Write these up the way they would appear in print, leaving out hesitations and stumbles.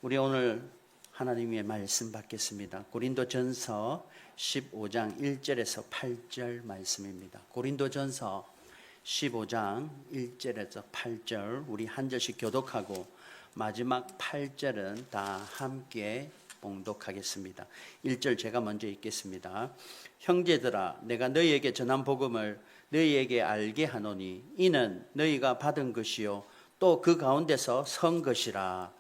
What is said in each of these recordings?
우리 오늘 하나님의 말씀 받겠습니다. 고린도전서 15장 1절에서 8절 말씀입니다. 고린도전서 15장 1절에서 8절 우리 한 절씩 교독하고 마지막 8절은 다 함께 봉독하겠습니다. 1절 제가 먼저 읽겠습니다. 형제들아, 내가 너희에게 전한 복음을 너희에게 알게 하노니 이는 너희가 받은 것이요 또 그 가운데서 선 것이라.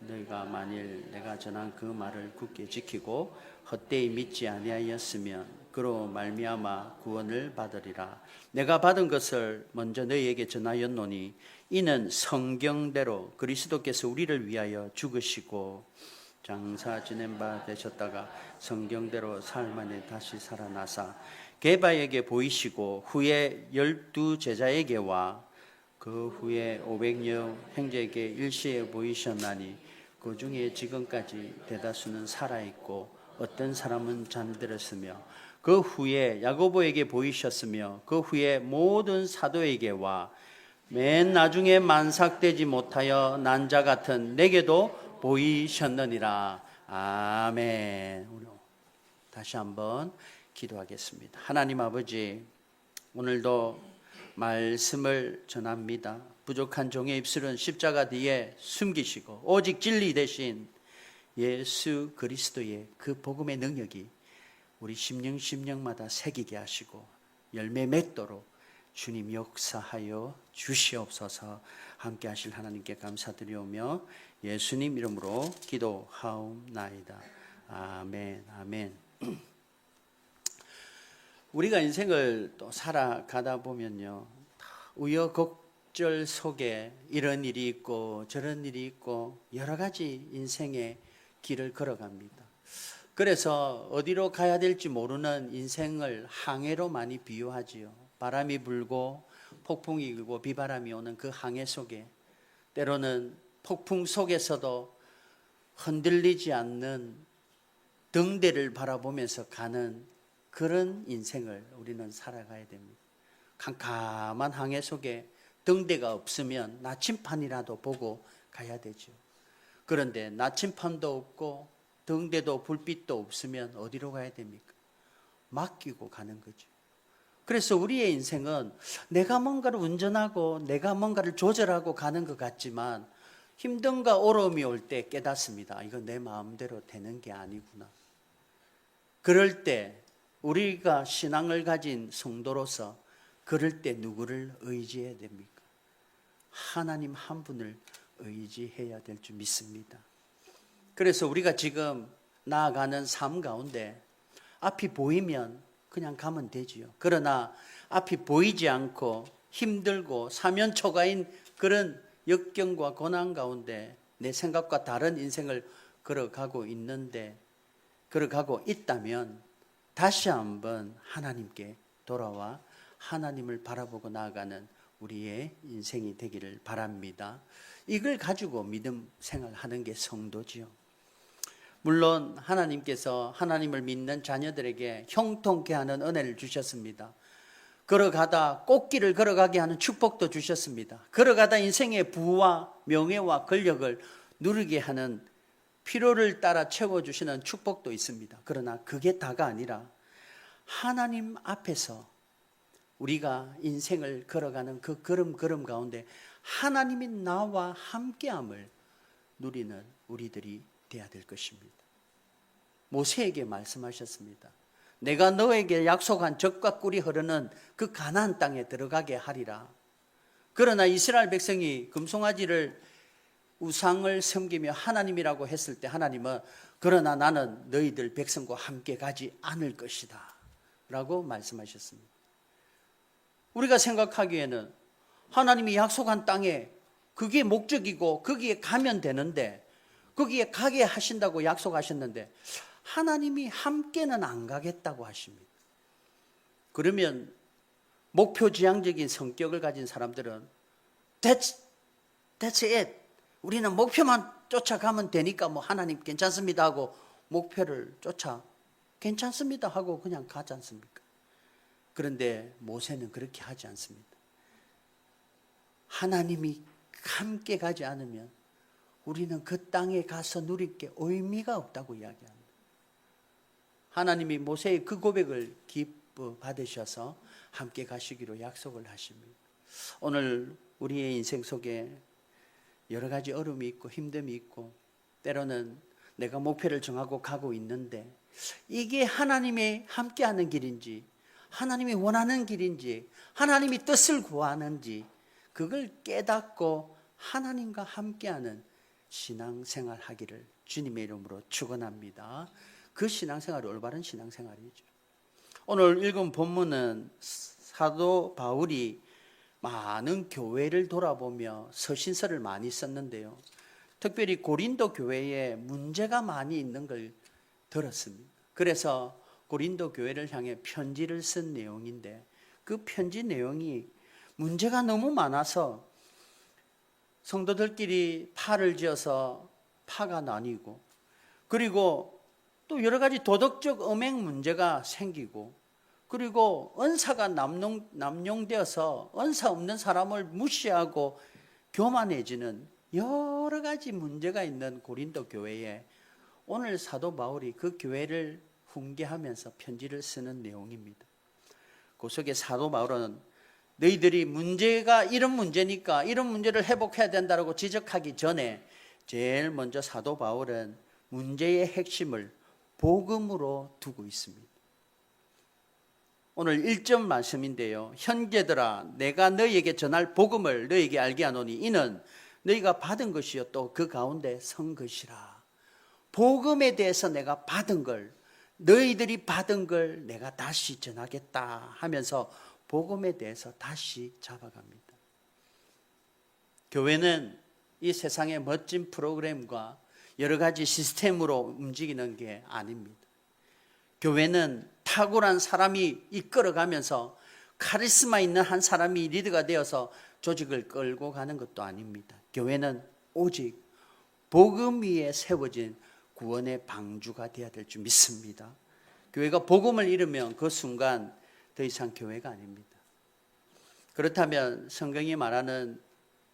너희가 만일 내가 전한 그 말을 굳게 지키고 헛되이 믿지 아니하였으면 그로 말미암아 구원을 받으리라. 내가 받은 것을 먼저 너희에게 전하였노니 이는 성경대로 그리스도께서 우리를 위하여 죽으시고 장사 지낸 바 되셨다가 성경대로 사흘 만에 다시 살아나사 게바에게 보이시고 후에 12 제자에게와 그 후에 500여 형제에게 일시에 보이셨나니 그 중에 지금까지 대다수는 살아있고 어떤 사람은 잠들었으며 그 후에 야고보에게 보이셨으며 그 후에 모든 사도에게와 맨 나중에 만삭되지 못하여 난 자 같은 내게도 보이셨느니라. 아멘. 다시 한번 기도하겠습니다. 하나님 아버지, 오늘도 말씀을 전합니다. 부족한 종의 입술은 십자가 뒤에 숨기시고 오직 진리 대신 예수 그리스도의 그 복음의 능력이 우리 심령마다 새기게 하시고 열매 맺도록 주님 역사하여 주시옵소서. 함께 하실 하나님께 감사드리오며 예수님 이름으로 기도하옵나이다. 아멘. 아멘. 우리가 인생을 또 살아가다 보면요, 우여곡절 속에 이런 일이 있고 저런 일이 있고 여러 가지 인생의 길을 걸어갑니다. 그래서 어디로 가야 될지 모르는 인생을 항해로 많이 비유하지요. 바람이 불고 폭풍이 일고 비바람이 오는 그 항해 속에 때로는 폭풍 속에서도 흔들리지 않는 등대를 바라보면서 가는 그런 인생을 우리는 살아가야 됩니다. 캄캄한 항해 속에 등대가 없으면 나침판이라도 보고 가야 되죠. 그런데 나침판도 없고 등대도 불빛도 없으면 어디로 가야 됩니까? 맡기고 가는 거죠. 그래서 우리의 인생은 내가 뭔가를 운전하고 내가 뭔가를 조절하고 가는 것 같지만 힘든가 어려움이 올 때 깨닫습니다. 이건 내 마음대로 되는 게 아니구나. 그럴 때 우리가 신앙을 가진 성도로서 그럴 때 누구를 의지해야 됩니까? 하나님 한 분을 의지해야 될 줄 믿습니다. 그래서 우리가 지금 나아가는 삶 가운데 앞이 보이면 그냥 가면 되지요. 그러나 앞이 보이지 않고 힘들고 사면초가인 그런 역경과 고난 가운데 내 생각과 다른 인생을 걸어가고 있다면 다시 한번 하나님께 돌아와 하나님을 바라보고 나아가는 우리의 인생이 되기를 바랍니다. 이걸 가지고 믿음 생활하는 게 성도지요. 물론 하나님께서 하나님을 믿는 자녀들에게 형통케 하는 은혜를 주셨습니다. 걸어가다 꽃길을 걸어가게 하는 축복도 주셨습니다. 걸어가다 인생의 부와 명예와 권력을 누리게 하는 필요를 따라 채워주시는 축복도 있습니다. 그러나 그게 다가 아니라 하나님 앞에서 우리가 인생을 걸어가는 그 걸음 가운데 하나님이 나와 함께함을 누리는 우리들이 되어야 될 것입니다. 모세에게 말씀하셨습니다. 내가 너에게 약속한 젖과 꿀이 흐르는 그 가나안 땅에 들어가게 하리라. 그러나 이스라엘 백성이 금송아지를 우상을 섬기며 하나님이라고 했을 때 하나님은 그러나 나는 너희들 백성과 함께 가지 않을 것이다 라고 말씀하셨습니다. 우리가 생각하기에는 하나님이 약속한 땅에 그게 목적이고 거기에 가면 되는데 거기에 가게 하신다고 약속하셨는데 하나님이 함께는 안 가겠다고 하십니다. 그러면 목표지향적인 성격을 가진 사람들은 That's it. 우리는 목표만 쫓아가면 되니까 뭐 하나님 괜찮습니다 하고 목표를 쫓아 괜찮습니다 하고 그냥 가지 않습니까? 그런데 모세는 그렇게 하지 않습니다. 하나님이 함께 가지 않으면 우리는 그 땅에 가서 누릴 게 의미가 없다고 이야기합니다. 하나님이 모세의 그 고백을 기뻐 받으셔서 함께 가시기로 약속을 하십니다. 오늘 우리의 인생 속에 여러 가지 어려움이 있고 힘듦이 있고 때로는 내가 목표를 정하고 가고 있는데 이게 하나님의 함께하는 길인지 하나님이 원하는 길인지 하나님이 뜻을 구하는지 그걸 깨닫고 하나님과 함께하는 신앙생활 하기를 주님의 이름으로 축원합니다. 그 신앙생활이 올바른 신앙생활이죠. 오늘 읽은 본문은 사도 바울이 많은 교회를 돌아보며 서신서를 많이 썼는데요. 특별히 고린도 교회에 문제가 많이 있는 걸 들었습니다. 그래서 고린도 교회를 향해 편지를 쓴 내용인데 그 편지 내용이 문제가 너무 많아서 성도들끼리 파를 지어서 파가 나뉘고 그리고 또 여러 가지 도덕적 음행 문제가 생기고 그리고 은사가 남용되어서 은사 없는 사람을 무시하고 교만해지는 여러 가지 문제가 있는 고린도 교회에 오늘 사도 바울이 그 교회를 훈계하면서 편지를 쓰는 내용입니다. 그 속에 사도 바울은 너희들이 문제가 이런 문제니까 이런 문제를 회복해야 된다고 지적하기 전에 제일 먼저 사도 바울은 문제의 핵심을 복음으로 두고 있습니다. 오늘 1점 말씀인데요. 형제들아 내가 너희에게 전할 복음을 너희에게 알게 하노니 이는 너희가 받은 것이요 또 그 가운데 선 것이라. 복음에 대해서 내가 받은 걸 너희들이 받은 걸 내가 다시 전하겠다 하면서 복음에 대해서 다시 잡아갑니다. 교회는 이 세상의 멋진 프로그램과 여러 가지 시스템으로 움직이는 게 아닙니다. 교회는 탁월한 사람이 이끌어가면서 카리스마 있는 한 사람이 리더가 되어서 조직을 끌고 가는 것도 아닙니다. 교회는 오직 복음 위에 세워진 구원의 방주가 되어야 될 줄 믿습니다. 교회가 복음을 잃으면 그 순간 더 이상 교회가 아닙니다. 그렇다면 성경이 말하는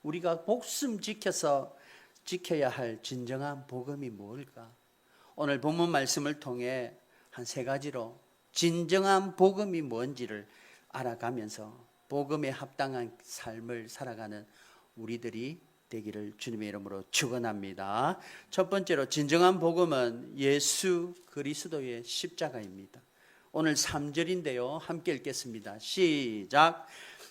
우리가 목숨 지켜서 지켜야 할 진정한 복음이 뭘까? 오늘 본문 말씀을 통해 한 3가지로 진정한 복음이 뭔지를 알아가면서 복음에 합당한 삶을 살아가는 우리들이 되기를 주님의 이름으로 축원합니다. 첫 번째로 진정한 복음은 예수 그리스도의 십자가입니다. 오늘 3절인데요. 함께 읽겠습니다. 시작.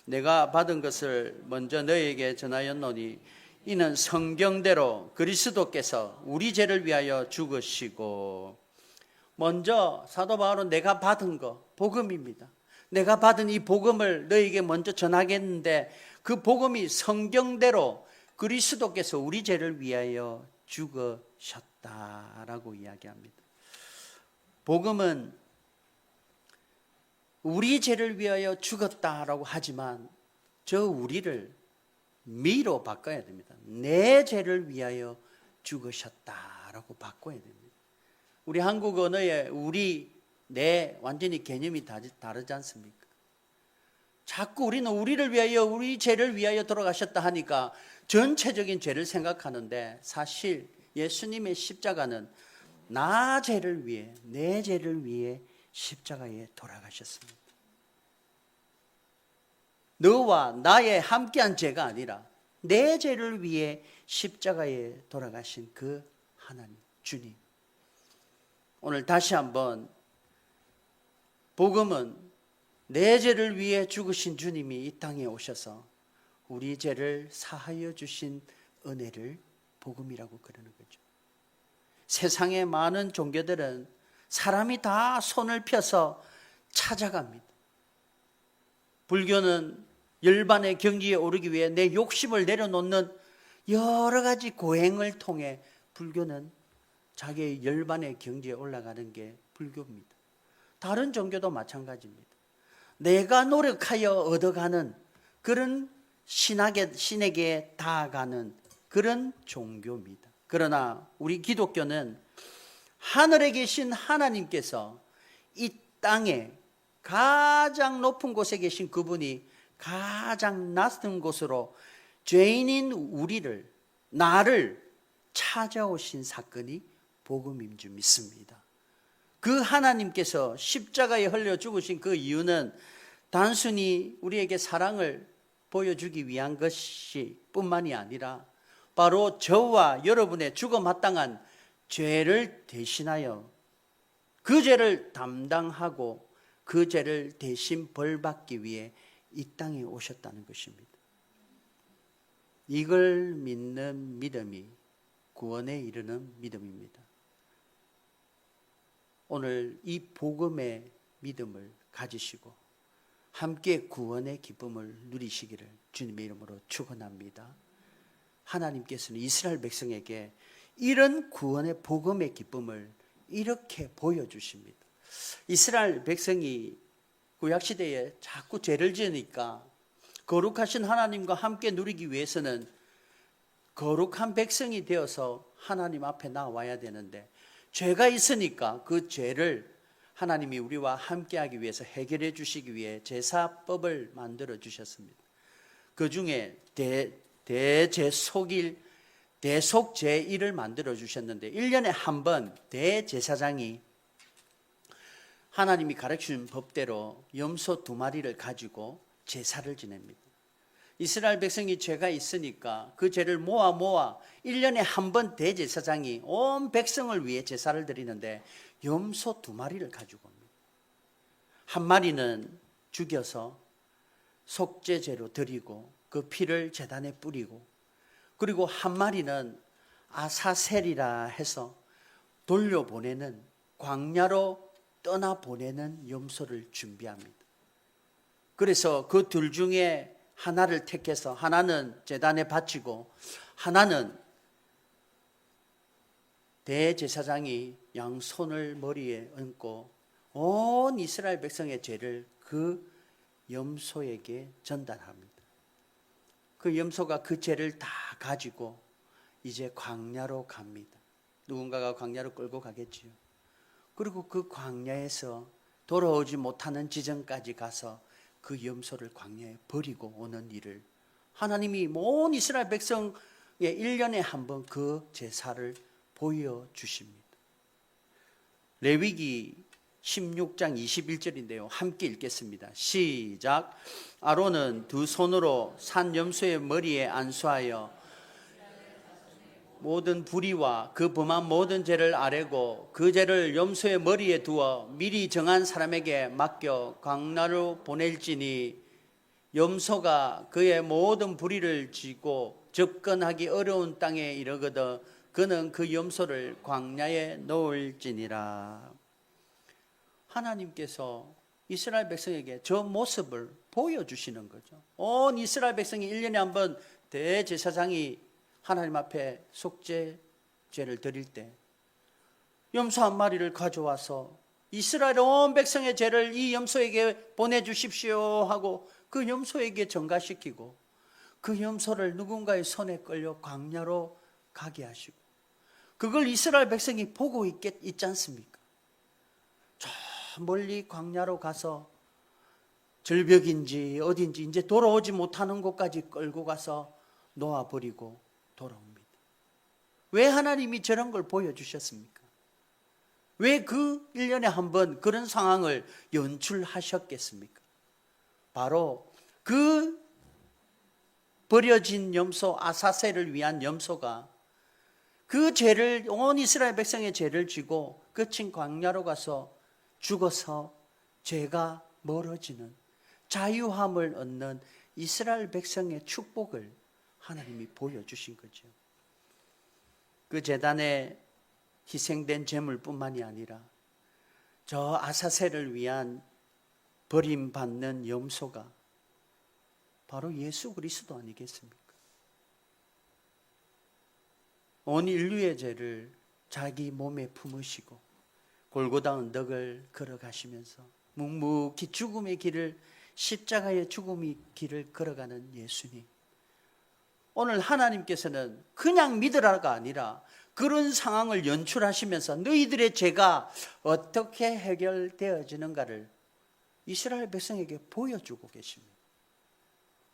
내가 받은 것을 먼저 너희에게 전하였노니 이는 성경대로 그리스도께서 우리 죄를 위하여 죽으시고. 먼저 사도 바울은 내가 받은 거 복음입니다. 내가 받은 이 복음을 너희에게 먼저 전하겠는데 그 복음이 성경대로 그리스도께서 우리 죄를 위하여 죽으셨다라고 이야기합니다. 복음은 우리 죄를 위하여 죽었다라고 하지만 저 우리를 미로 바꿔야 됩니다. 내 죄를 위하여 죽으셨다라고 바꿔야 됩니다. 우리 한국 언어에 우리, 내 완전히 개념이 다르지 않습니까? 자꾸 우리는 우리를 위하여 우리 죄를 위하여 돌아가셨다 하니까 전체적인 죄를 생각하는데 사실 예수님의 십자가는 나 죄를 위해 내 죄를 위해 십자가에 돌아가셨습니다. 너와 나의 함께한 죄가 아니라 내 죄를 위해 십자가에 돌아가신 그 하나님 주님. 오늘 다시 한번 복음은 내 죄를 위해 죽으신 주님이 이 땅에 오셔서 우리 죄를 사하여 주신 은혜를 복음이라고 그러는 거죠. 세상의 많은 종교들은 사람이 다 손을 펴서 찾아갑니다. 불교는 열반의 경지에 오르기 위해 내 욕심을 내려놓는 여러 가지 고행을 통해 불교는 자기의 열반의 경지에 올라가는 게 불교입니다. 다른 종교도 마찬가지입니다. 내가 노력하여 얻어가는 그런 신에게 닿아가는 그런 종교입니다. 그러나 우리 기독교는 하늘에 계신 하나님께서 이 땅에 가장 높은 곳에 계신 그분이 가장 낮은 곳으로 죄인인 우리를, 나를 찾아오신 사건이 복음인 줄 믿습니다. 그 하나님께서 십자가에 흘려 죽으신 그 이유는 단순히 우리에게 사랑을 보여주기 위한 것이 뿐만이 아니라 바로 저와 여러분의 죽어 마땅한 죄를 대신하여 그 죄를 담당하고 그 죄를 대신 벌받기 위해 이 땅에 오셨다는 것입니다. 이걸 믿는 믿음이 구원에 이르는 믿음입니다. 오늘 이 복음의 믿음을 가지시고 함께 구원의 기쁨을 누리시기를 주님의 이름으로 축원합니다. 하나님께서는 이스라엘 백성에게 이런 구원의 복음의 기쁨을 이렇게 보여주십니다. 이스라엘 백성이 구약시대에 자꾸 죄를 지으니까 거룩하신 하나님과 함께 누리기 위해서는 거룩한 백성이 되어서 하나님 앞에 나와야 되는데 죄가 있으니까 그 죄를 하나님이 우리와 함께하기 위해서 해결해 주시기 위해 제사법을 만들어 주셨습니다. 그 중에 대제속일, 대속제일을 만들어 주셨는데 1년에 한 번 대제사장이 하나님이 가르치신 법대로 염소 2마리를 가지고 제사를 지냅니다. 이스라엘 백성이 죄가 있으니까 그 죄를 모아 1년에 한 번 대제사장이 온 백성을 위해 제사를 드리는데 염소 2마리를 가지고 옵니다. 한 마리는 죽여서 속죄제로 드리고 그 피를 제단에 뿌리고, 그리고 한 마리는 아사셀이라 해서 돌려보내는, 광야로 떠나보내는 염소를 준비합니다. 그래서 그 둘 중에 하나를 택해서 하나는 제단에 바치고 하나는 대제사장이 양손을 머리에 얹고 온 이스라엘 백성의 죄를 그 염소에게 전달합니다. 그 염소가 그 죄를 다 가지고 이제 광야로 갑니다. 누군가가 광야로 끌고 가겠지요. 그리고 그 광야에서 돌아오지 못하는 지점까지 가서 그 염소를 광야에 버리고 오는 일을 하나님이 온 이스라엘 백성의 1년에 한 번 그 제사를 보여주십니다. 레위기 16장 21절인데요. 함께 읽겠습니다. 시작. 아론은 두 손으로 산 염소의 머리에 안수하여 모든 불의와 그 범한 모든 죄를 아뢰고 그 죄를 염소의 머리에 두어 미리 정한 사람에게 맡겨 광야로 보낼지니 염소가 그의 모든 불의를 지고 접근하기 어려운 땅에 이르거든 그는 그 염소를 광야에 놓을지니라. 하나님께서 이스라엘 백성에게 저 모습을 보여주시는 거죠. 온 이스라엘 백성이 1년에 한 번 대제사장이 하나님 앞에 속죄제를 드릴 때 염소 한 마리를 가져와서 이스라엘 온 백성의 죄를 이 염소에게 보내주십시오 하고 그 염소에게 전가시키고 그 염소를 누군가의 손에 끌려 광야로 가게 하시고 그걸 이스라엘 백성이 보고 있지 않습니까? 저 멀리 광야로 가서 절벽인지 어딘지 이제 돌아오지 못하는 곳까지 끌고 가서 놓아버리고 돌아옵니다. 왜 하나님이 저런 걸 보여주셨습니까? 왜 그 1년에 한 번 그런 상황을 연출하셨겠습니까? 바로 그 버려진 염소 아사셀을 위한 염소가 그 죄를 온 이스라엘 백성의 죄를 지고 거친 광야로 가서 죽어서 죄가 멀어지는 자유함을 얻는 이스라엘 백성의 축복을 하나님이 보여주신 거죠. 그 제단에 희생된 제물뿐만이 아니라 저 아사셀을 위한 버림받는 염소가 바로 예수 그리스도 아니겠습니까? 온 인류의 죄를 자기 몸에 품으시고 골고다 언덕을 걸어가시면서 묵묵히 죽음의 길을, 십자가의 죽음의 길을 걸어가는 예수님. 오늘 하나님께서는 그냥 믿으라가 아니라 그런 상황을 연출하시면서 너희들의 죄가 어떻게 해결되어지는가를 이스라엘 백성에게 보여주고 계십니다.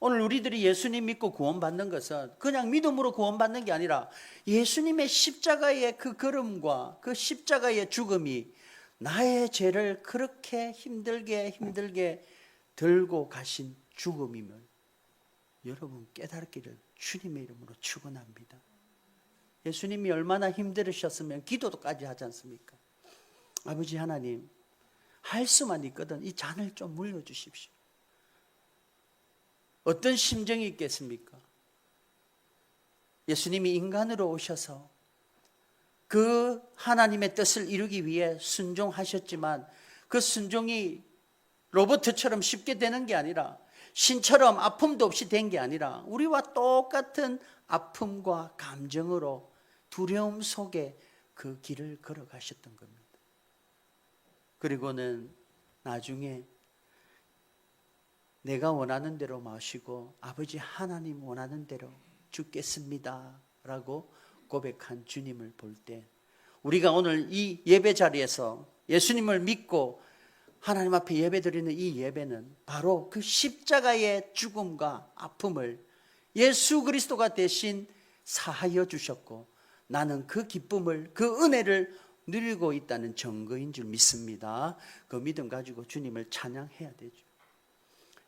오늘 우리들이 예수님 믿고 구원받는 것은 그냥 믿음으로 구원받는 게 아니라 예수님의 십자가의 그 걸음과 그 십자가의 죽음이 나의 죄를 그렇게 힘들게 들고 가신 죽음임을 여러분 깨닫기를 주님의 이름으로 축원합니다. 예수님이 얼마나 힘들으셨으면 기도도까지 하지 않습니까? 아버지 하나님, 할 수만 있거든 이 잔을 좀 물려주십시오. 어떤 심정이 있겠습니까? 예수님이 인간으로 오셔서 그 하나님의 뜻을 이루기 위해 순종하셨지만 그 순종이 로봇처럼 쉽게 되는 게 아니라 신처럼 아픔도 없이 된 게 아니라 우리와 똑같은 아픔과 감정으로 두려움 속에 그 길을 걸어가셨던 겁니다. 그리고는 나중에 내가 원하는 대로 마시고 아버지 하나님 원하는 대로 죽겠습니다 라고 고백한 주님을 볼 때 우리가 오늘 이 예배 자리에서 예수님을 믿고 하나님 앞에 예배드리는 이 예배는 바로 그 십자가의 죽음과 아픔을 예수 그리스도가 대신 사하여 주셨고 나는 그 기쁨을 그 은혜를 누리고 있다는 증거인 줄 믿습니다. 그 믿음 가지고 주님을 찬양해야 되죠.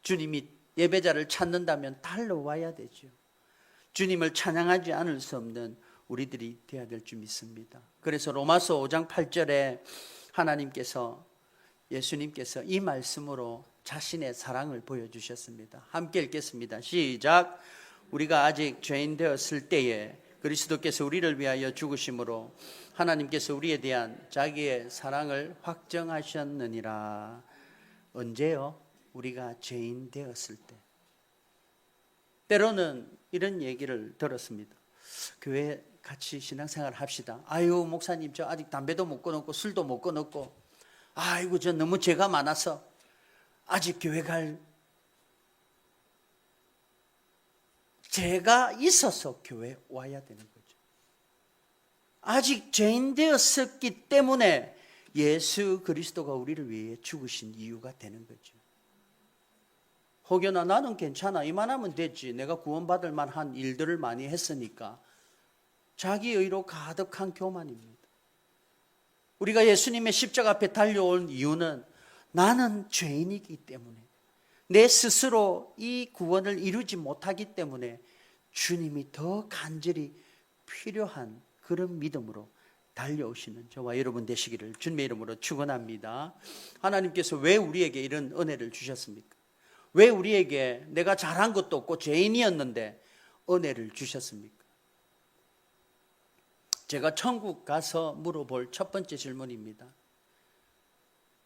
주님이 예배자를 찾는다면 달려와야 되죠. 주님을 찬양하지 않을 수 없는 우리들이 되어야 될 줄 믿습니다. 그래서 로마서 5장 8절에 하나님께서 예수님께서 이 말씀으로 자신의 사랑을 보여주셨습니다. 함께 읽겠습니다. 시작. 우리가 아직 죄인 되었을 때에 그리스도께서 우리를 위하여 죽으심으로 하나님께서 우리에 대한 자기의 사랑을 확정하셨느니라. 언제요? 우리가 죄인 되었을 때. 때로는 이런 얘기를 들었습니다. 교회 같이 신앙생활 합시다. 아유 목사님 저 아직 담배도 못 끊었고 술도 못 끊었고 아이고 저 너무 죄가 많아서 아직 교회 갈 죄가 있어서 교회 와야 되는 거죠. 아직 죄인 되었었기 때문에 예수 그리스도가 우리를 위해 죽으신 이유가 되는 거죠. 혹여나 나는 괜찮아 이만하면 됐지 내가 구원받을 만한 일들을 많이 했으니까 자기 의로 가득한 교만입니다. 우리가 예수님의 십자가 앞에 달려온 이유는 나는 죄인이기 때문에 내 스스로 이 구원을 이루지 못하기 때문에 주님이 더 간절히 필요한 그런 믿음으로 달려오시는 저와 여러분 되시기를 주님의 이름으로 축원합니다. 하나님께서 왜 우리에게 이런 은혜를 주셨습니까? 왜 우리에게 내가 잘한 것도 없고 죄인이었는데 은혜를 주셨습니까? 제가 천국 가서 물어볼 첫 번째 질문입니다.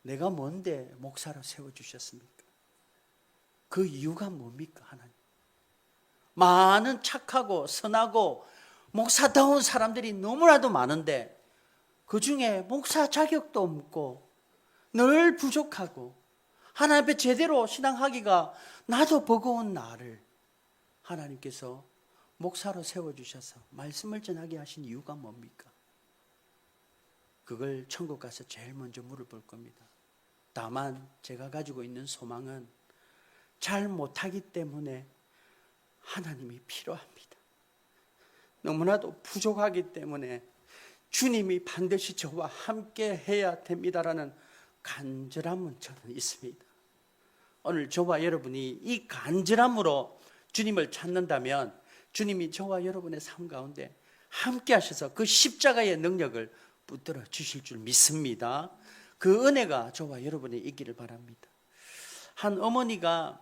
내가 뭔데 목사로 세워주셨습니까? 그 이유가 뭡니까 하나님? 많은 착하고 선하고 목사다운 사람들이 너무나도 많은데 그 중에 목사 자격도 없고 늘 부족하고 하나님 앞에 제대로 신앙하기가 나도 버거운 나를 하나님께서 목사로 세워주셔서 말씀을 전하게 하신 이유가 뭡니까? 그걸 천국 가서 제일 먼저 물어볼 겁니다. 다만 제가 가지고 있는 소망은 잘 못하기 때문에 하나님이 필요합니다. 너무나도 부족하기 때문에 주님이 반드시 저와 함께 해야 됩니다라는 간절함은 저는 있습니다. 오늘 저와 여러분이 이 간절함으로 주님을 찾는다면 주님이 저와 여러분의 삶 가운데 함께 하셔서 그 십자가의 능력을 붙들어 주실 줄 믿습니다. 그 은혜가 저와 여러분이 있기를 바랍니다. 한 어머니가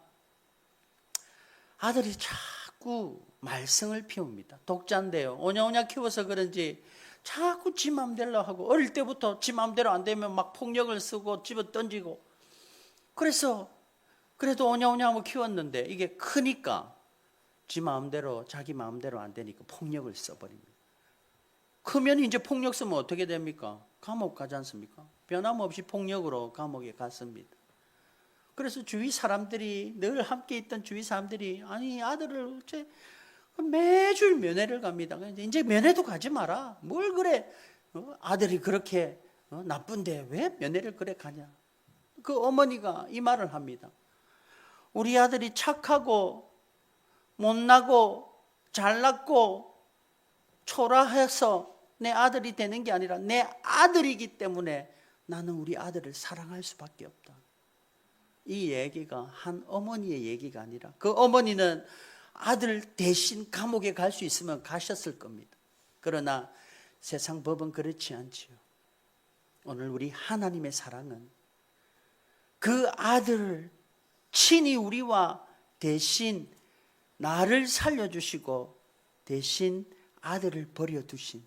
아들이 자꾸 말썽을 피웁니다. 독자인데요. 오냐오냐 키워서 그런지 자꾸 지 맘대로 하고 어릴 때부터 지 맘대로 안 되면 막 폭력을 쓰고 집어 던지고 그래서 그래도 오냐오냐 하고 키웠는데 이게 크니까 지 마음대로 자기 마음대로 안 되니까 폭력을 써버립니다. 크면 이제 폭력 쓰면 어떻게 됩니까? 감옥 가지 않습니까? 변함없이 폭력으로 감옥에 갔습니다. 그래서 주위 사람들이 늘 함께 있던 주위 사람들이 아니 아들을 매주 면회를 갑니다. 이제 면회도 가지 마라. 뭘 그래 아들이 그렇게 나쁜데 왜 면회를 그래 가냐. 그 어머니가 이 말을 합니다. 우리 아들이 착하고 못나고 잘났고 초라해서 내 아들이 되는 게 아니라 내 아들이기 때문에 나는 우리 아들을 사랑할 수밖에 없다. 이 얘기가 한 어머니의 얘기가 아니라 그 어머니는 아들 대신 감옥에 갈 수 있으면 가셨을 겁니다. 그러나 세상 법은 그렇지 않지요. 오늘 우리 하나님의 사랑은 그 아들을 친히 우리와 대신 나를 살려주시고 대신 아들을 버려두신,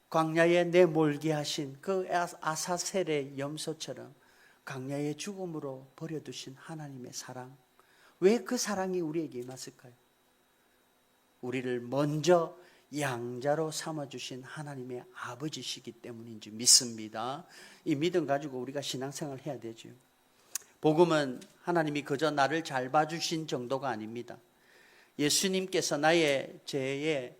광야에 내몰게 하신 그 아사셀의 염소처럼 광야의 죽음으로 버려두신 하나님의 사랑. 왜 그 사랑이 우리에게 임했을까요? 우리를 먼저 양자로 삼아주신 하나님의 아버지시기 때문인지 믿습니다. 이 믿음 가지고 우리가 신앙생활을 해야 되죠. 복음은 하나님이 그저 나를 잘 봐주신 정도가 아닙니다. 예수님께서 나의 죄에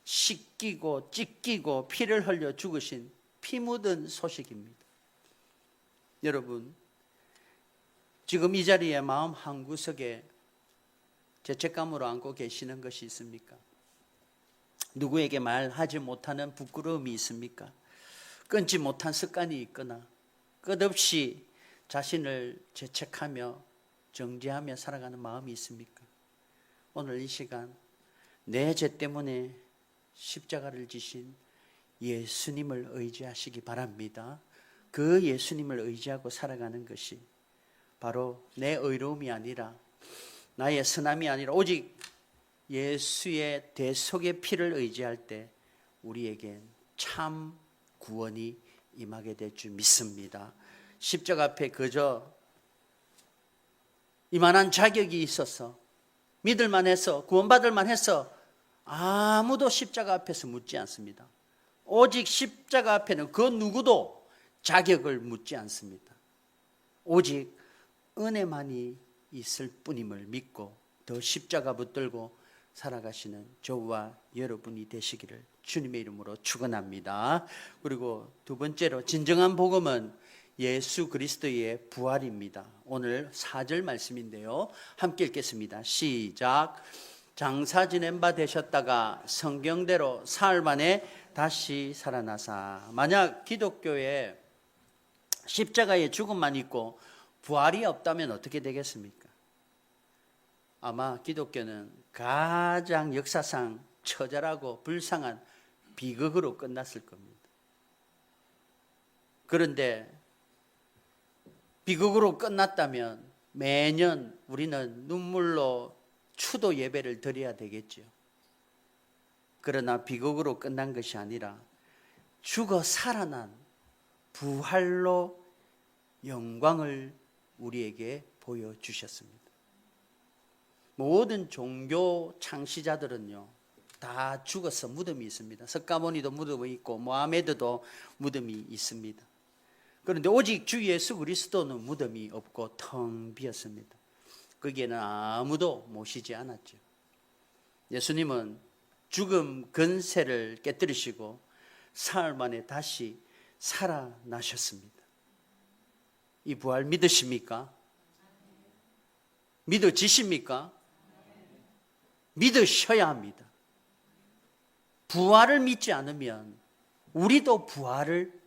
씻기고 찢기고 피를 흘려 죽으신 피 묻은 소식입니다. 여러분, 지금 이 자리에 마음 한구석에 죄책감으로 안고 계시는 것이 있습니까? 누구에게 말하지 못하는 부끄러움이 있습니까? 끊지 못한 습관이 있거나 끝없이 자신을 죄책하며 정죄하며 살아가는 마음이 있습니까? 오늘 이 시간 내 죄 때문에 십자가를 지신 예수님을 의지하시기 바랍니다. 그 예수님을 의지하고 살아가는 것이 바로 내 의로움이 아니라 나의 선함이 아니라 오직 예수의 대속의 피를 의지할 때 우리에겐 참 구원이 임하게 될 줄 믿습니다. 십자가 앞에 그저 이만한 자격이 있어서 믿을만 해서 구원받을만 해서 아무도 십자가 앞에서 묻지 않습니다. 오직 십자가 앞에는 그 누구도 자격을 묻지 않습니다. 오직 은혜만이 있을 뿐임을 믿고 더 십자가 붙들고 살아가시는 저와 여러분이 되시기를 주님의 이름으로 축원합니다. 그리고 두 번째로 진정한 복음은 예수 그리스도의 부활입니다. 오늘 4절 말씀인데요. 함께 읽겠습니다. 시작. 장사 지낸 바 되셨다가 성경대로 사흘 만에 다시 살아나사. 만약 기독교에 십자가의 죽음만 있고 부활이 없다면 어떻게 되겠습니까? 아마 기독교는 가장 역사상 처절하고 불쌍한 비극으로 끝났을 겁니다. 그런데 비극으로 끝났다면 매년 우리는 눈물로 추도 예배를 드려야 되겠죠. 그러나 비극으로 끝난 것이 아니라 죽어 살아난 부활로 영광을 우리에게 보여주셨습니다. 모든 종교 창시자들은요 다 죽어서 무덤이 있습니다. 석가모니도 무덤이 있고 모하메드도 무덤이 있습니다. 그런데 오직 주 예수 그리스도는 무덤이 없고 텅 비었습니다. 거기에는 아무도 모시지 않았죠. 예수님은 죽음 근세를 깨뜨리시고 사흘 만에 다시 살아나셨습니다. 이 부활 믿으십니까? 믿어지십니까? 믿으셔야 합니다. 부활을 믿지 않으면 우리도 부활을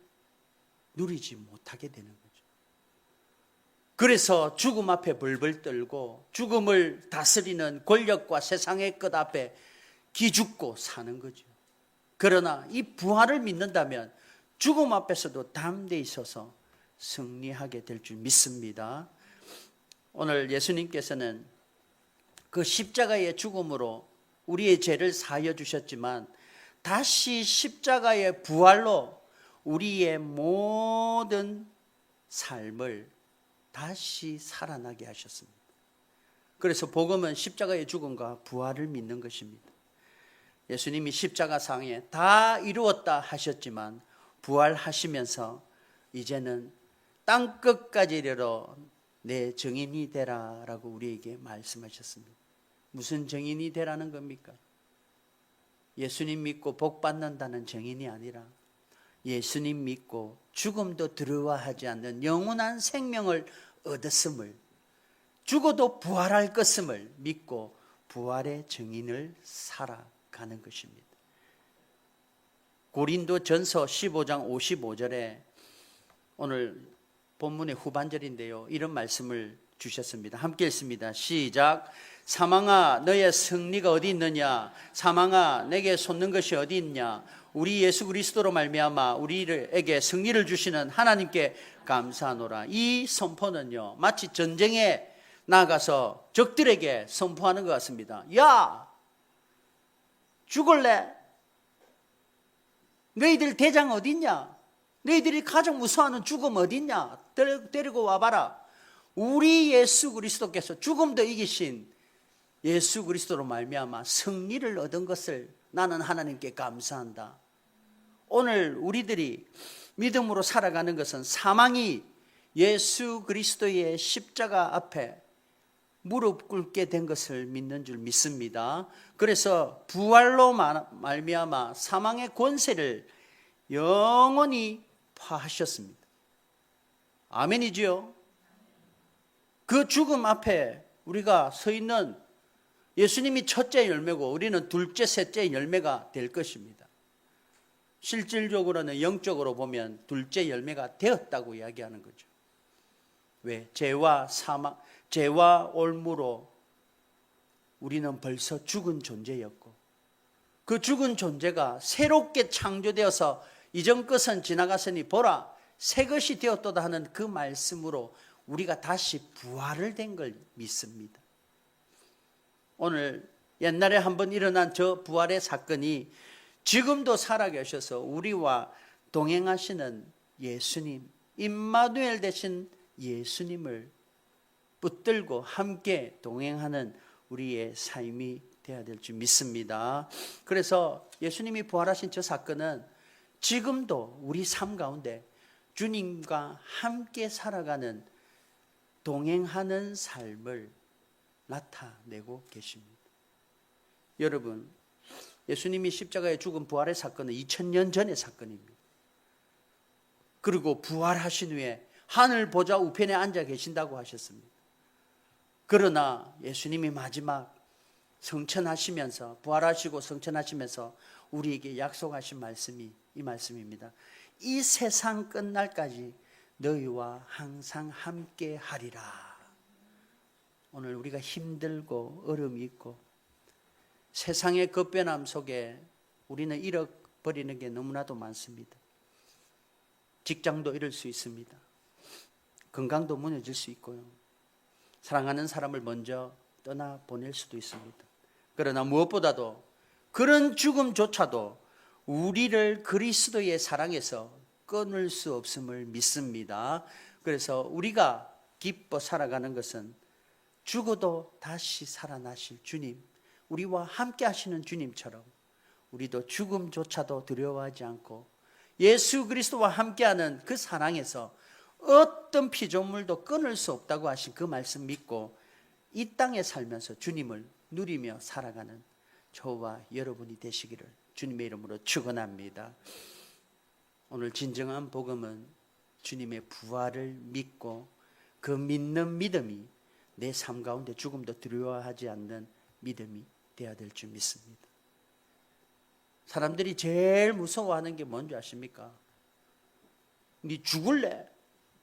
누리지 못하게 되는 거죠. 그래서 죽음 앞에 벌벌 떨고 죽음을 다스리는 권력과 세상의 끝 앞에 기죽고 사는 거죠. 그러나 이 부활을 믿는다면 죽음 앞에서도 담대히 서서 승리하게 될 줄 믿습니다. 오늘 예수님께서는 그 십자가의 죽음으로 우리의 죄를 사하여 주셨지만 다시 십자가의 부활로 우리의 모든 삶을 다시 살아나게 하셨습니다. 그래서 복음은 십자가의 죽음과 부활을 믿는 것입니다. 예수님이 십자가상에 다 이루었다 하셨지만 부활하시면서 이제는 땅끝까지 이르러 내 증인이 되라라고 우리에게 말씀하셨습니다. 무슨 증인이 되라는 겁니까? 예수님 믿고 복 받는다는 증인이 아니라 예수님 믿고 죽음도 두려워하지 않는 영원한 생명을 얻었음을, 죽어도 부활할 것임을 믿고 부활의 증인을 살아가는 것입니다. 고린도전서 15장 55절에 오늘 본문의 후반절인데요, 이런 말씀을 주셨습니다. 함께 읽습니다. 시작. 사망아 너의 승리가 어디 있느냐? 사망아 내게 솟는 것이 어디 있냐? 우리 예수 그리스도로 말미암아 우리에게 승리를 주시는 하나님께 감사하노라. 이 선포는요, 마치 전쟁에 나가서 적들에게 선포하는 것 같습니다. 야, 죽을래? 너희들 대장 어디 있냐? 너희들이 가장 무서워하는 죽음 어디 있냐? 데리고 와봐라. 우리 예수 그리스도께서 죽음도 이기신 예수 그리스도로 말미암아 승리를 얻은 것을 나는 하나님께 감사한다. 오늘 우리들이 믿음으로 살아가는 것은 사망이 예수 그리스도의 십자가 앞에 무릎 꿇게 된 것을 믿는 줄 믿습니다. 그래서 부활로 말미암아 사망의 권세를 영원히 파하셨습니다. 아멘이지요? 그 죽음 앞에 우리가 서 있는 예수님이 첫째 열매고 우리는 둘째, 셋째 열매가 될 것입니다. 실질적으로는 영적으로 보면 둘째 열매가 되었다고 이야기하는 거죠. 왜? 죄와 사망, 죄와 올무로 우리는 벌써 죽은 존재였고, 그 죽은 존재가 새롭게 창조되어서 이전 것은 지나갔으니 보라 새 것이 되었도다 하는 그 말씀으로 우리가 다시 부활을 된 걸 믿습니다. 오늘 옛날에 한번 일어난 저 부활의 사건이 지금도 살아계셔서 우리와 동행하시는 예수님, 임마누엘 되신 예수님을 붙들고 함께 동행하는 우리의 삶이 되어야 될 줄 믿습니다. 그래서 예수님이 부활하신 저 사건은 지금도 우리 삶 가운데 주님과 함께 살아가는 동행하는 삶을 나타내고 계십니다. 여러분, 예수님이 십자가에 죽은 부활의 사건은 2000년 전의 사건입니다. 그리고 부활하신 후에 하늘 보좌 우편에 앉아 계신다고 하셨습니다. 그러나 예수님이 마지막 성천하시면서, 부활하시고 성천하시면서 우리에게 약속하신 말씀이 이 말씀입니다. 이 세상 끝날까지 너희와 항상 함께 하리라. 오늘 우리가 힘들고 어려움이 있고 세상의 급변함 속에 우리는 잃어버리는 게 너무나도 많습니다. 직장도 잃을 수 있습니다. 건강도 무너질 수 있고요. 사랑하는 사람을 먼저 떠나보낼 수도 있습니다. 그러나 무엇보다도 그런 죽음조차도 우리를 그리스도의 사랑에서 끊을 수 없음을 믿습니다. 그래서 우리가 기뻐 살아가는 것은 죽어도 다시 살아나실 주님, 우리와 함께 하시는 주님처럼 우리도 죽음조차도 두려워하지 않고 예수 그리스도와 함께하는 그 사랑에서 어떤 피조물도 끊을 수 없다고 하신 그 말씀 믿고 이 땅에 살면서 주님을 누리며 살아가는 저와 여러분이 되시기를 주님의 이름으로 축원합니다. 오늘 진정한 복음은 주님의 부활을 믿고 그 믿는 믿음이 내 삶 가운데 죽음도 두려워하지 않는 믿음이 되어야 될 줄 믿습니다. 사람들이 제일 무서워하는 게 뭔지 아십니까? 니 죽을래?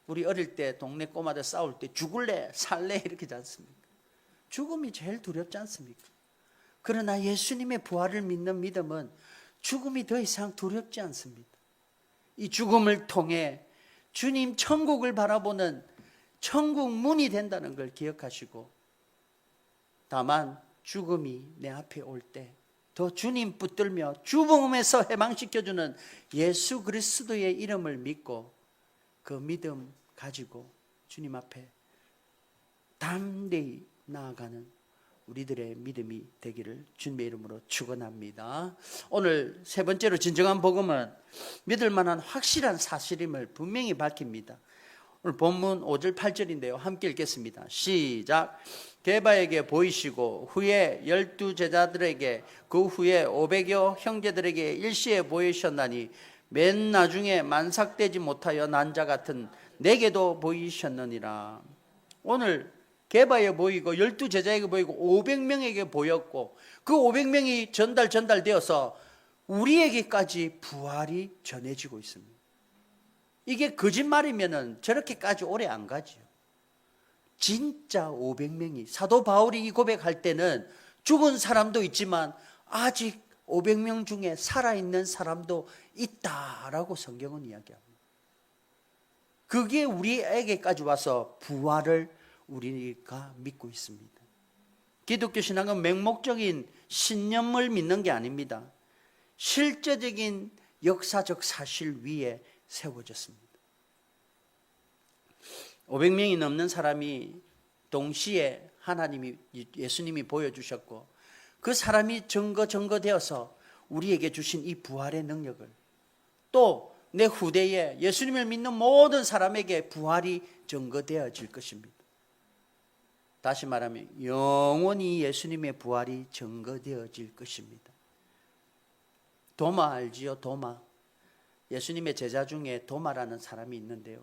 우리 어릴 때 동네 꼬마들 싸울 때 죽을래? 살래? 이렇게 하지 않습니까? 죽음이 제일 두렵지 않습니까? 그러나 예수님의 부활을 믿는 믿음은 죽음이 더 이상 두렵지 않습니다. 이 죽음을 통해 주님 천국을 바라보는 천국 문이 된다는 걸 기억하시고, 다만 죽음이 내 앞에 올 때 더 주님 붙들며 죽음에서 해방시켜주는 예수 그리스도의 이름을 믿고 그 믿음 가지고 주님 앞에 담대히 나아가는 우리들의 믿음이 되기를 주님의 이름으로 축원합니다. 오늘 세 번째로 진정한 복음은 믿을 만한 확실한 사실임을 분명히 밝힙니다. 오늘 본문 5절 8절인데요. 함께 읽겠습니다. 시작. 게바에게 보이시고 후에 12 제자들에게 그 후에 500여 형제들에게 일시에 보이셨나니 맨 나중에 만삭되지 못하여 난 자 같은 내게도 보이셨느니라. 오늘 게바에 보이고 12제자에게 보이고 500명에게 보였고 그 500명이 전달되어서 우리에게까지 부활이 전해지고 있습니다. 이게 거짓말이면은 저렇게까지 오래 안 가지요. 진짜 500명이, 사도 바울이 이 고백할 때는 죽은 사람도 있지만 아직 500명 중에 살아있는 사람도 있다라고 성경은 이야기합니다. 그게 우리에게까지 와서 부활을 우리가 믿고 있습니다. 기독교 신앙은 맹목적인 신념을 믿는 게 아닙니다. 실제적인 역사적 사실 위에 세워졌습니다. 500명이 넘는 사람이 동시에 하나님이, 예수님이 보여주셨고 그 사람이 증거되어서 우리에게 주신 이 부활의 능력을 또 내 후대에 예수님을 믿는 모든 사람에게 부활이 증거되어질 것입니다. 다시 말하면 영원히 예수님의 부활이 증거되어질 것입니다. 도마 알지요? 도마. 예수님의 제자 중에 도마라는 사람이 있는데요.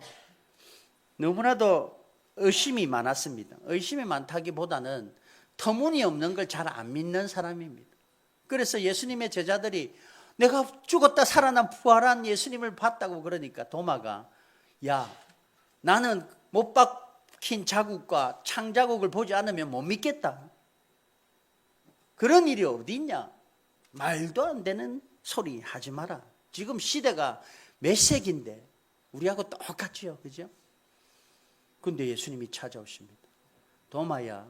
너무나도 의심이 많았습니다. 의심이 많다기보다는 터무니없는 걸 잘 안 믿는 사람입니다. 그래서 예수님의 제자들이 내가 죽었다 살아난 부활한 예수님을 봤다고 그러니까 도마가 야, 나는 못 박힌 자국과 창자국을 보지 않으면 못 믿겠다. 그런 일이 어디 있냐? 말도 안 되는 소리 하지 마라. 지금 시대가 몇 세기인데 우리하고 똑같지요, 그죠? 근데 예수님이 찾아오십니다. 도마야,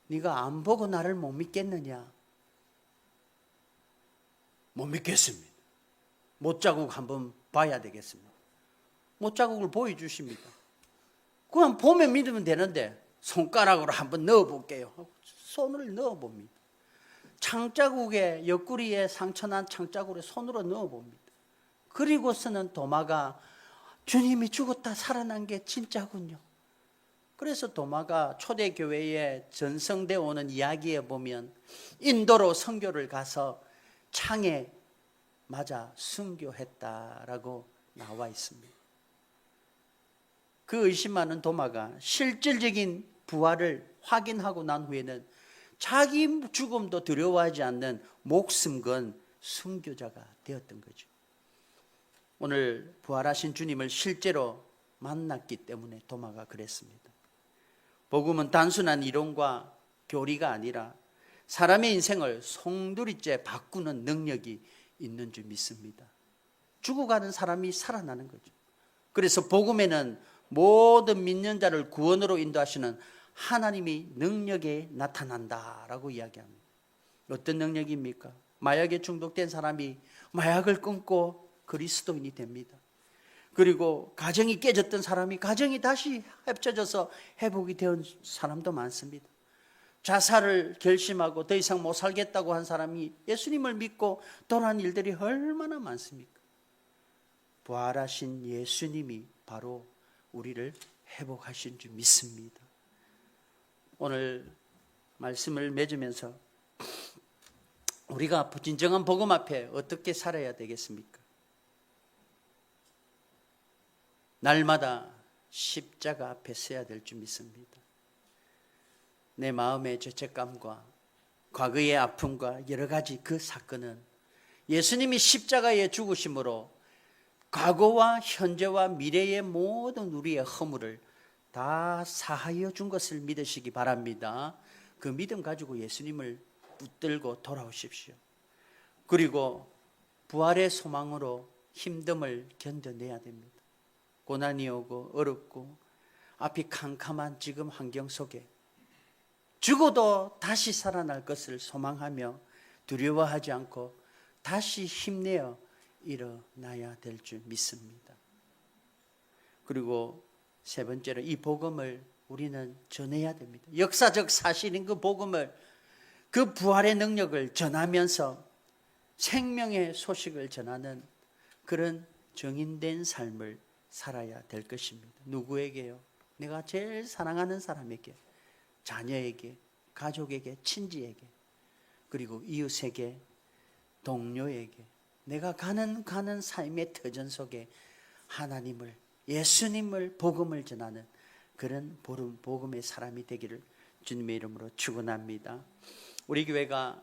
네가 안 보고 나를 못 믿겠느냐? 못 믿겠습니다. 못자국 한번 봐야 되겠습니다. 못자국을 보여주십니다. 그냥 보면 믿으면 되는데 손가락으로 한번 넣어볼게요. 손을 넣어봅니다. 창자국에, 옆구리에 상처난 창자국에 손으로 넣어봅니다. 그리고서는 도마가 주님이 죽었다 살아난 게 진짜군요. 그래서 도마가 초대교회에 전성되어 오는 이야기에 보면 인도로 선교를 가서 창에 맞아 순교했다라고 나와 있습니다. 그 의심 많은 도마가 실질적인 부활을 확인하고 난 후에는 자기 죽음도 두려워하지 않는 목숨 건 순교자가 되었던 거죠. 오늘 부활하신 주님을 실제로 만났기 때문에 도마가 그랬습니다. 복음은 단순한 이론과 교리가 아니라 사람의 인생을 송두리째 바꾸는 능력이 있는 줄 믿습니다. 죽어가는 사람이 살아나는 거죠. 그래서 복음에는 모든 믿는 자를 구원으로 인도하시는 하나님이 능력에 나타난다라고 이야기합니다. 어떤 능력입니까? 마약에 중독된 사람이 마약을 끊고 그리스도인이 됩니다. 그리고 가정이 깨졌던 사람이 가정이 다시 합쳐져서 회복이 된 사람도 많습니다. 자살을 결심하고 더 이상 못 살겠다고 한 사람이 예수님을 믿고 돌아온 일들이 얼마나 많습니까? 부활하신 예수님이 바로 우리를 회복하신 줄 믿습니다. 오늘 말씀을 맺으면서 우리가 진정한 복음 앞에 어떻게 살아야 되겠습니까? 날마다 십자가 앞에 서야 될 줄 믿습니다. 내 마음의 죄책감과 과거의 아픔과 여러 가지 그 사건은 예수님이 십자가에 죽으심으로 과거와 현재와 미래의 모든 우리의 허물을 다 사하여 준 것을 믿으시기 바랍니다. 그 믿음 가지고 예수님을 붙들고 돌아오십시오. 그리고 부활의 소망으로 힘듦을 견뎌내야 됩니다. 고난이 오고 어렵고 앞이 캄캄한 지금 환경 속에 죽어도 다시 살아날 것을 소망하며 두려워하지 않고 다시 힘내어 일어나야 될 줄 믿습니다. 그리고 세 번째로 이 복음을 우리는 전해야 됩니다. 역사적 사실인 그 복음을, 그 부활의 능력을 전하면서 생명의 소식을 전하는 그런 정인된 삶을 살아야 될 것입니다. 누구에게요? 내가 제일 사랑하는 사람에게, 자녀에게, 가족에게, 친지에게, 그리고 이웃에게, 동료에게, 내가 가는 삶의 터전 속에 하나님을, 예수님을, 복음을 전하는 그런 복음의 사람이 되기를 주님의 이름으로 축원합니다. 우리 교회가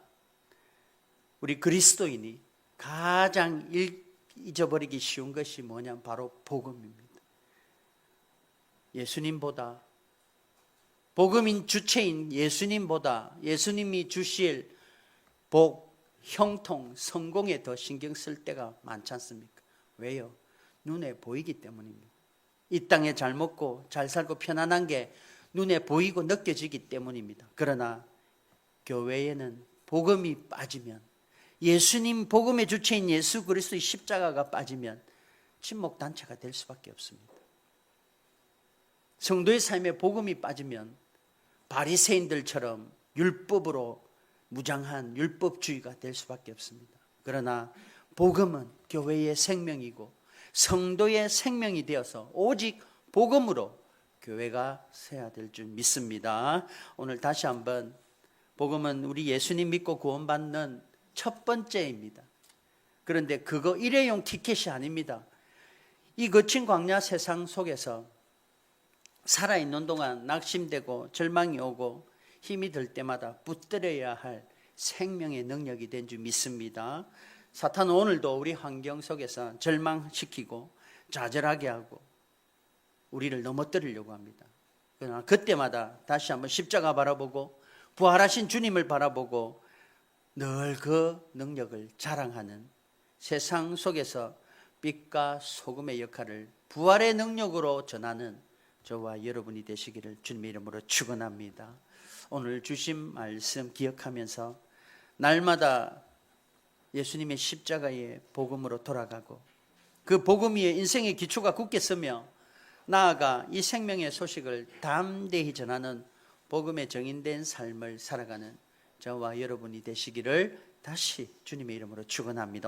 우리 그리스도인이 가장 잊어버리기 쉬운 것이 뭐냐면 바로 복음입니다. 예수님보다, 복음인 주체인 예수님보다 예수님이 주실 복, 형통, 성공에 더 신경 쓸 때가 많지 않습니까? 왜요? 눈에 보이기 때문입니다. 이 땅에 잘 먹고 잘 살고 편안한 게 눈에 보이고 느껴지기 때문입니다. 그러나 교회에는 복음이 빠지면, 예수님 복음의 주체인 예수 그리스도의 십자가가 빠지면 침묵단체가 될 수밖에 없습니다. 성도의 삶에 복음이 빠지면 바리새인들처럼 율법으로 무장한 율법주의가 될 수밖에 없습니다. 그러나 복음은 교회의 생명이고 성도의 생명이 되어서 오직 복음으로 교회가 서야 될 줄 믿습니다. 오늘 다시 한번 복음은 우리 예수님 믿고 구원받는 첫 번째입니다. 그런데 그거 일회용 티켓이 아닙니다. 이 거친 광야 세상 속에서 살아있는 동안 낙심되고 절망이 오고 힘이 들 때마다 붙들어야 할 생명의 능력이 된 줄 믿습니다. 사탄은 오늘도 우리 환경 속에서 절망시키고 좌절하게 하고 우리를 넘어뜨리려고 합니다. 그러나 그때마다 다시 한번 십자가 바라보고 부활하신 주님을 바라보고 늘 그 능력을 자랑하는 세상 속에서 빛과 소금의 역할을 부활의 능력으로 전하는 저와 여러분이 되시기를 주님의 이름으로 축원합니다. 오늘 주신 말씀 기억하면서 날마다 예수님의 십자가의 복음으로 돌아가고 그 복음 위에 인생의 기초가 굳게 서며 나아가 이 생명의 소식을 담대히 전하는 복음의 정인된 삶을 살아가는 저와 여러분이 되시기를 다시 주님의 이름으로 축원합니다.